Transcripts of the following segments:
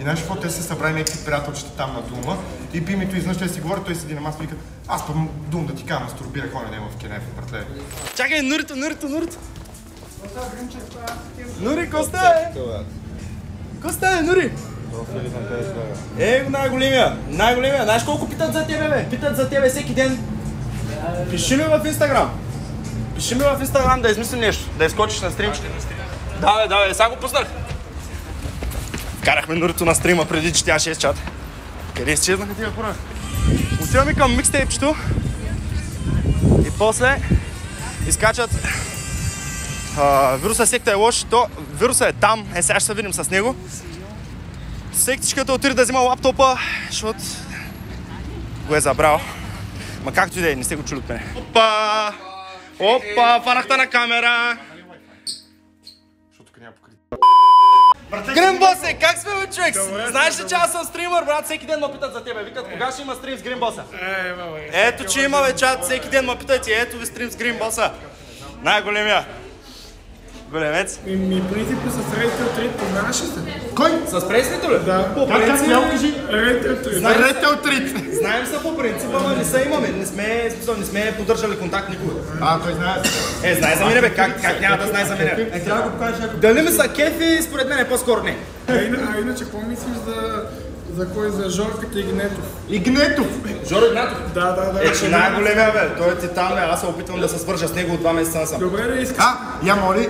знаеш какво, те са събрали някакви приятелчета там на Дума и Пимито изведнъж те си говорят, той седи на масата и вика, аз пъм Дум да ти кажа, мастурбира, хоня да има в Кенеф, братле. Чакай, Нурито! Нури, Коста е? Коста е, Нури! Най-големия! Знаеш колко питат за тебе, бе? Питат за тебе всеки ден. Пиши ми в Инстаграм. Да измислим нещо, да изскочиш на стримчета. Да, бе, сега го пуснах. Карахме Нурито на стрима преди 6 чата. Къде изчезнаха тия хора? Отиваме към микстейпчето и после изкачат вируса секта е лош, то вируса е там, сега ще се видим с него. Сектичката отиде да взима лаптопа, защото го е забрал. Ма както и да е, не сте го чули от мене. Опа, фанахта на камера. Гримбосе, как сме, бе, човек? Знаеш ли, че аз съм стримър, брат? Всеки ден ме питат за тебе. Викат, кога ще има стрим с Гримбоса? Ето, че има, бе, чат. Всеки ден ме питат и ето ви стрим с Гримбоса. Най-големия. Големец. Принципно с Рейтел Трит, познаваш ли сте? Кой? С преснето ли? Да. По принцип, Рейтел Трит. Рейтел Трит. знаем се по принцип, ама не се имаме. Не сме поддържали контакт никога. Той знае. Знае за мене, бе. Как няма да знае за мене? Трябва да го покажеш някой. Дали ми са кефи, според мен е по-скоро не. А иначе, какво мислиш за кой? За Жорката Игнетов? Игнетов! Жоро Игнатов? Да. Че най-големия, бе. Той е титан, бе. Аз се опитвам да се свържа с него от 2 месеца насам. Добре, да искаш. Я моли.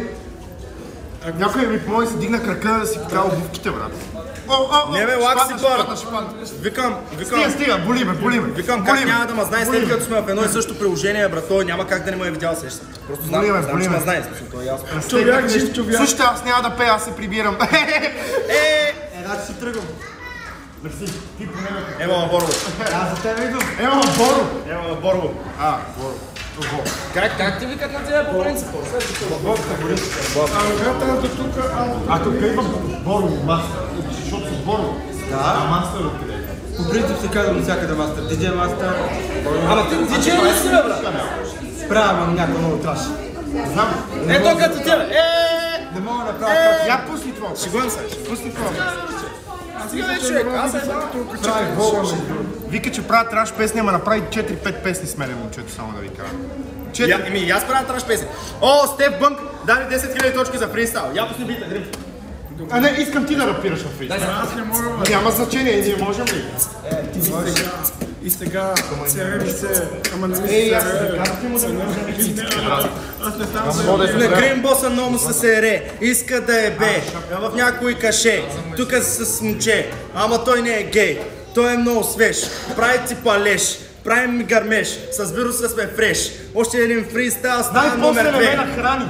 Някой ми помоли си дигна крака да си поправя обувките, брат. Не, бе, лак си бар. Викам. Стига, боли ме. Викам, как няма да ме знае, след като сме в едно и също приложение, брат, той няма как да не ме е видял сеща. Просто знам, че ме знае, то е ясно. Човяк. Слушайте, аз няма да пея, аз се прибирам. Значи си тръгвам. Мерси, ти помена. Ева на Борово. Аз за тебе идвам. Ева на Боро. Боро. Боро. Как ти викат на тебе по принцип? Брат, аз до тук. Тук идвам Боро, мастер. Защото с Боро. Да. Мастер откъде? По принцип се казвам всякъде мастер. DJ мастер. Ама ти диджей ли си, бе, брат? Справям някакво много траш. Знам. Ето като тебе. Не мога да направя това. Я пусни това. Шегувам се. Пусни това. Вика, че правят траш песни, ама направи 4-5 песни с мене, момчето, само да ви кажа. И аз правя траш песни. О, Стеф Бънк даде 10 000 точки за фристайл. Я пусни бита, Грим. Не, искам ти да рапираш в фристайл. Аз не мога. Няма значение, ние можем ли? И сега царели се, ама не ми се аз не ставам за... На Гримбоса много се сере, иска да е бе, в някой каше, тук с момче, ама той не е гей, той е много свеж, прави ти палеш, правим ми гърмеш, с вируса сме фреш, още един фристайл става номер 2. Най-после ме нахрани.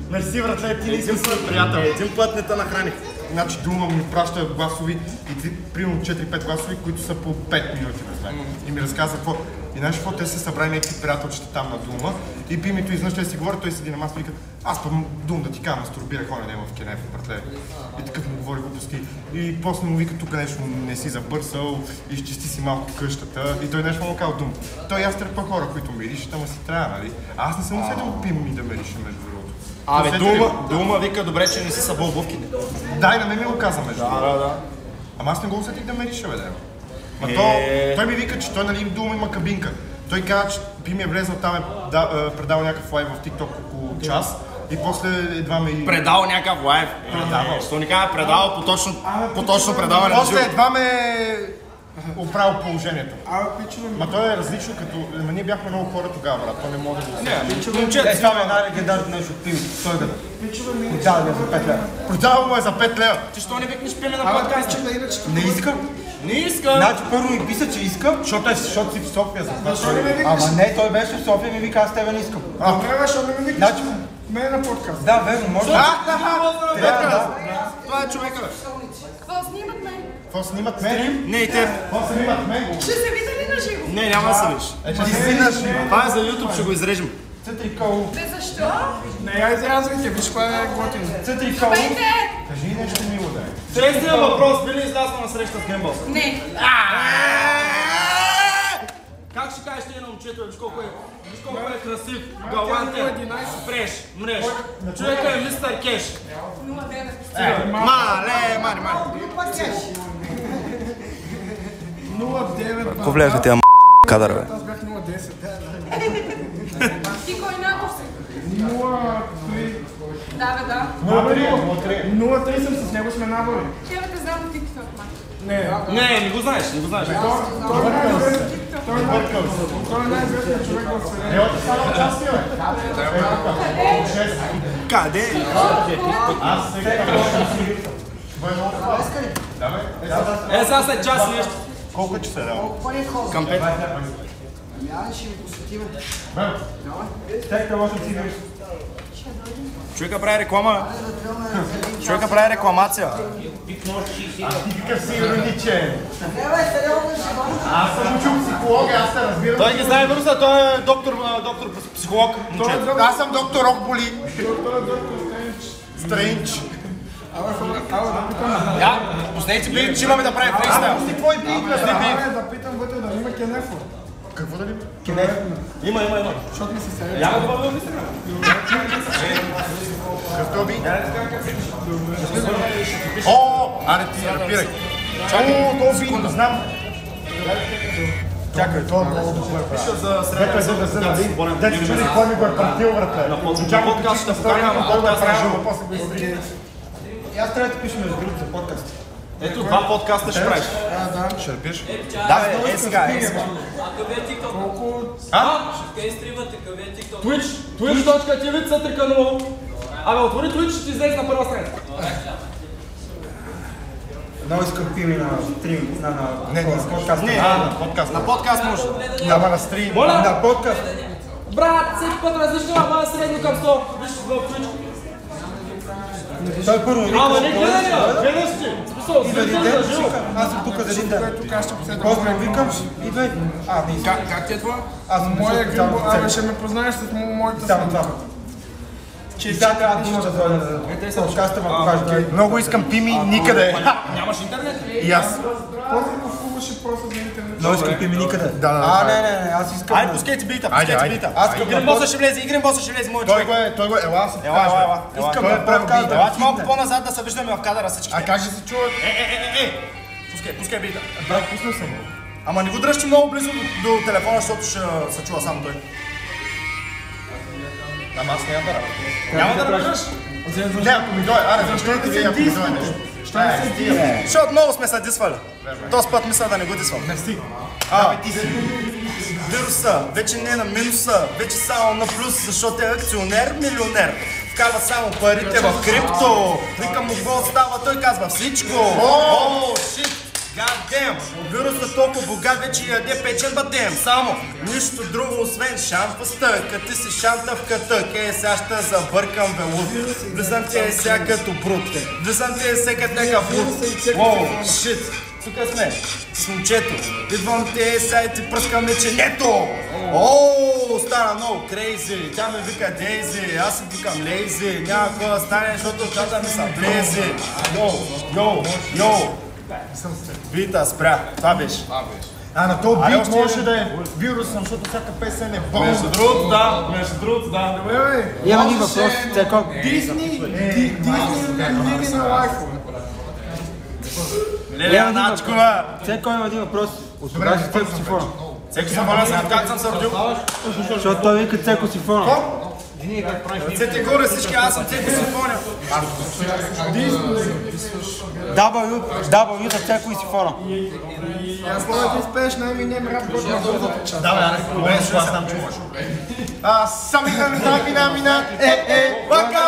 Мерси, братле, ти не си приятел. Един път не те нахраних. Значи Дума ми праща гласови и примерно 4-5 гласови, които са по 5 минути без мен. И ми разказва какво. И знаеш какво, те са събрали някакви приятелчета там на Дума и Пимито изведнъж те си говорят, той седи на масата и вика, аз пъм Дум да ти кажа, мастурбира, хоня да има в Кенеф, братле. И такъв му говори глупости. И после му вика, тук нещо не си забърсал, изчисти си малко къщата. И той нещо му казва Дум. Той аз трепа хора, които миришат, ама си трябва, нали? Аз не съм усетил Пим ми да мирише между другото. Абе, Дума вика, добре, че не си събъл обувките. Да, и на мен ми го каза между другото. Да. Ама аз не го усетих да мирише, бе, Ма той ми вика, че той нали Дума има кабинка. Той каза, че би ми е влезнал там, предал някакъв лайв в TikTok около час и после едва ме... Предал някакъв лайв. Предавал. Що ни казва предал по точно предаване на живо. После едва ме оправил положението. Ма той е различно като... Ние бяхме много хора тогава, брат, то не може да го Момчета, това е най-легендарното нещо от Пими. Той да. Продава за 5 лева. Продавал му е за 5 лева. Ти що не викнеш Пиме на подкаста? Не искам. Не искам. Значи първо ми писа, че искам. Защото си в София за това. Ама не, той беше в София и ми вика, аз тебе не искам. Добре, защо не ми викаш? Мен на подкаст. Да, верно, може. Това е човека, бе. Какво снимат мен? Какво снимат мен? Не и теб. Какво снимат мен? Ще се видя ли на живо? Не, няма да се виж. Това е за YouTube, ще го изрежем. Цътрикало. Бе, защо? Не, я изрязвайте, виж кое е готино. Цътрикало. Пейте! Кажи нещо мило, да е. Честният въпрос, би ли излязла на среща с Гримбоса? Не. Как ще кажеш ти на момчето, виж колко е красив, галантен, фреш, мреш. Човека е мистер Кеш. 0,9. Мале. Какво влияха тия кадър, бе? Аз бях 0-10. Ти кой набор си? 0-3. Да, бе, да. 0-3 съм с него, сме набори. Тебе те знам от TikTok, май. Не го знаеш, не го знаеш. Той е най-известният човек в Вселената. Къде? Сега след час нещо. Колко часа да? Към 5. Човека прави реклама. Човека прави рекламация. Какъв си ироничен? Аз съм учил психология, аз се разбирам. Той ги знае вируса, той е доктор психолог. Аз съм доктор Рокболи. Стрейндж. Я, последните били, че имаме да правим фристайл. Какво и бих Да питам вътре дали има кенефо. Какво да ли? Има. Защото ми се сега. Я го добавя в Инстаграм. Какво би? О, аре ти, рапирай. Чакай, то би, не знам. Чакай, това е много добре. Века за да се нали? Да се чуди кой ми го е партил, врата. На подкаст ще покажа на подкаст. После го изтрия. Аз трябва да ти пишем между другото за подкаст. Ето, 2 подкаста ще правиш. Ще рапиш? Да, бе, сега. А къде е TikTok? Къде стримате? Къде е TikTok? Twitch.tv Цътриканово. Абе, отвори Twitch, ще ти излезе на първа страница. Много искам пими на стрим, Не, не искам подкаст. На подкаст. На подкаст може. Ама на стрим. на подкаст. Брат, всеки път различно, ама средно към 100. Виж в Twitch. Той първо Ама не гледай, гледаш ти. Смисъл, зрително за живо. Аз съм тук за един ден. Тук аз ще последвам. После викам, идвай. Не искам. Как ти е това? Аз съм моя грибо, ще ме познаеш с моята Само снимка. това. Че сега трябва да има да дойде за подкаста, ма покажа. Много искам пими никъде. Нямаш интернет? И аз. После купуваше просто за интернет. Много искам пими никъде. Да. Не, аз искам. Айде, пускайте бита, Айде. Аз Игрен Боса ще влезе, моят човек. Той го е, ела се. Ела. Искам Той да правим бита. Ела малко по-назад да се виждаме в кадъра всички. А как ще се чува? Пускай бита. Брат, пусна съм. Ама не го дръжте много близо до телефона, защото ще се чува само той. Ама аз няма да работя. Няма да ръжаш? Не, ако ми дойде, аре, защо не ти вие, ако ми дойде нещо? Защото много сме се дисвали. Този път мисля да не го дисвам. Мерси. Ти си. Вируса, вече не е на минуса, вече само на плюс, защото е акционер, милионер. Вкарва само парите в крипто. Викам му какво става, той казва всичко. О, шит, гадем. Вирусът толкова богат, вече яде печен бадем. Само нищо друго, освен шампаста. Като си шантавката, сега ще забъркам велут. Влизам ти сега като брут. Влизам ти сега като някакъв брут. О, шит. Тук сме с момчето. Идвам те сега и ти пръскам меченето. Ооо, стана много крейзи. Тя ме вика Дейзи, аз си викам Лейзи. Няма какво да стане, защото чата ми са влези. Йо. Бита спря, това беше. А на този бит може да е вирусен, защото всяка песен е бомба. Между другото, да. Добре, Имам един въпрос, Цеко. Дисни лини на лайфа. Лелия Начкова. Цеко има един въпрос. От кога си Цеко Сифона? Всеки съм върна, как съм се родил. Защото той вика Цеко Сифона. Ръцете горе всички, аз съм Цеко Симфония. W за Цеко и Сифона. Аз мога да изпееш най-минем рап, който на първата част. Да, бе, аз там чуваш. Сами мина, вака,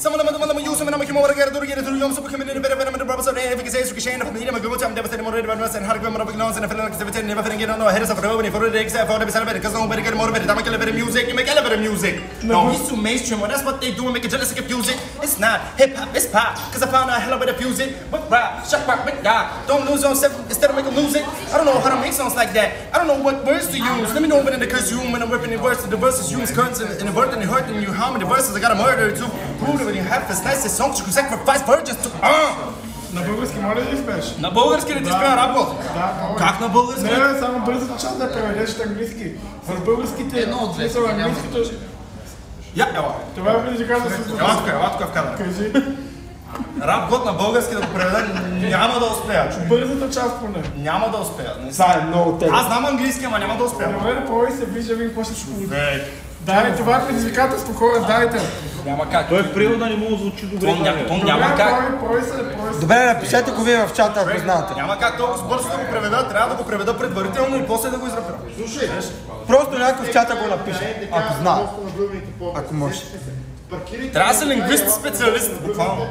Some of them use them and I'm more again to get it through your supplement in a better than the brothers of the efficacy of Shane of the go time devastating more advanced and hard grammar of ignorance and a feeling of never getting on the heads of the for the exam for the celebrate because nobody get more better. I'm a better music, you make elevator music. No, it's too mainstream, that's what they do and make a jealous of music. It's not hip hop, it's pop, because I found a hell of a music. But rap, shut up, big guy. Don't lose yourself instead of making music. I don't know how to make songs like that. I don't know what words to use. Let me know when in the curse you when I'm ripping the verses. The verses use currents and the word and the hurt and you harm the verses. I got a murder to prove that when you have this nice songs you can sacrifice virgins to На български моля ли спеш? На български ли ти спя рап год? Да, моля. Как на български? Не, само бързата част да преведеш от английски. В българските... Едно от две. Смисъл, английското... Я, ела. Това е предизвикателство с... Ела тук в камера. Кажи. Рап год на български да го преведа няма да успея. Бързата част поне. Няма да успея. Това е много тега. Аз знам английски, ама няма да успея. Добре, пробвай се, вижда ви какво ще школите. Дай, това е предизвикателство, хора, дайте. Няма как. Той превода не му звучи добре. То няма как. Пробвай се. Добре, напишете го вие в чата, ако знаете. Няма как толкова бързо да го преведа, трябва да го преведа предварително и после да го израпирам. Слушай, Просто някой в чата го напише, ако знае. Ако може. трябва да си лингвист специалист, буквално.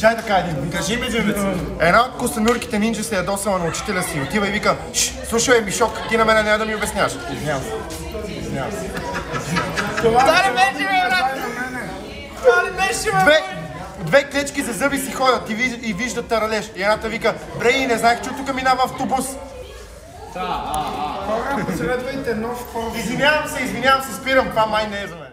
Чай така един. Кажи ми един вид. Една от костенурките нинджи се ядосала на учителя си. Отива и вика: слушай, Мишок, ти на мене няма да ми обясняваш. Извинявам се. Това не беше, бе, брат! Това ли беше, бе? Две клечки за зъби си ходят и виждат таралеж. И едната вика: брей, не знаех, че от тук минава автобус. хора, последвайте нов хора. Извинявам се, спирам, това май не е за мен.